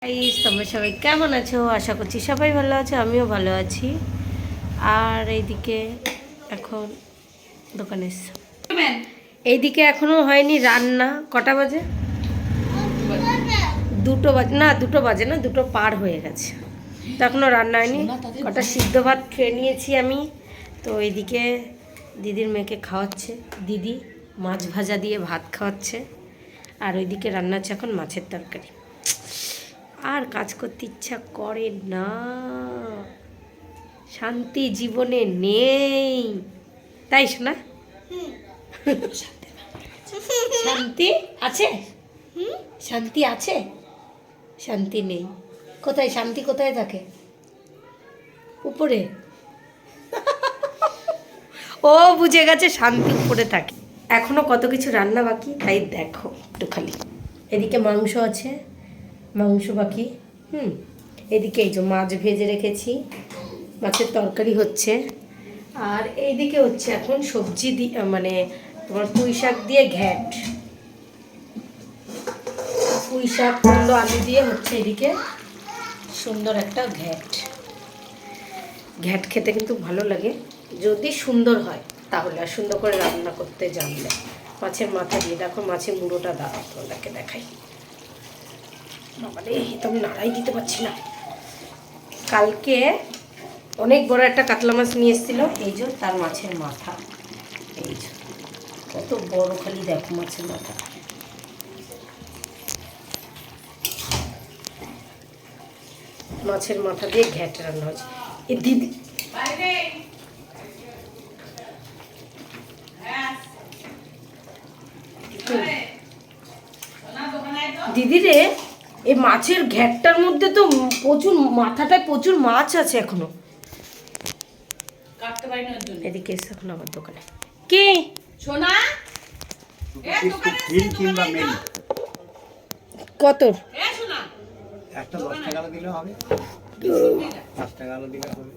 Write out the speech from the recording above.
তোমরা সবাই কেমন আছো? আশা করছি সবাই ভালো আছো, আমিও ভালো আছি। আর এইদিকে এখন দোকানে এসছি। এইদিকে এখনো হয়নি রান্না। কটা বাজে? 2টো বাজে না, 2টো বাজে না, 2টো পার হয়ে গেছে, তো এখনো রান্না হয়নি। কটা সিদ্ধ ভাত খেয়ে নিয়েছি আমি। তো এইদিকে দিদির মেয়েকে খাওয়াচ্ছে দিদি, মাছ ভাজা দিয়ে ভাত খাওয়াচ্ছে। আর ওইদিকে রান্না হচ্ছে এখন মাছের তরকারি। আর কাজ করতে ইচ্ছা করে না, শান্তি জীবনে নেই, তাই শোনা? শান্তি আছে? শান্তি আছে? শান্তি নেই। কোথায় শান্তি? কোথায় থাকে? উপরে। ও বুঝে গেছে, শান্তি উপরে থাকে। এখনো কত কিছু রান্না বাকি, তাই দেখো একটু খালি। এদিকে মাংস আছে, মাংস বাকি। এদিকে এই যে মাছ ভেজে রেখেছি, মাছের তরকারি হচ্ছে। আর এইদিকে হচ্ছে এখন সবজি দিয়ে, মানে তোমার পুঁই শাক দিয়ে ঘ্যাট, পুঁই শাক কুমড়ো আলু দিয়ে হচ্ছে এদিকে সুন্দর একটা ঘ্যাট। ঘ্যাট খেতে কিন্তু ভালো লাগে যদি সুন্দর হয় তাহলে, আর সুন্দর করে রান্না করতে জানলে। মাছের মাথা দিয়ে দেখো, মাছের মুড়োটা দাও তোমাদেরকে দেখাই। বাবারে, তো আমি নাড়াই দিতে পারছি না। কালকে অনেক বড় একটা কাতলা মাছ নিয়ে এসেছিল, এই যে তার মাছের মাথা, এই যে কত বড়, খালি দেখো মাছের মাথা। মাছের মাথা দিয়ে ঘ্যাট রান্না হয়েছে। এ দিদি দিদিরে, এই মাছের ঘ্যাটটার মধ্যে তো প্রচুর, মাথাটায় প্রচুর মাছ আছে এখনো। এদিকে এসে এখন আমার দোকানে কি সোনা কত? একটা 10 টাকা দিলে হবে, 5 টাকা দিলে হবে।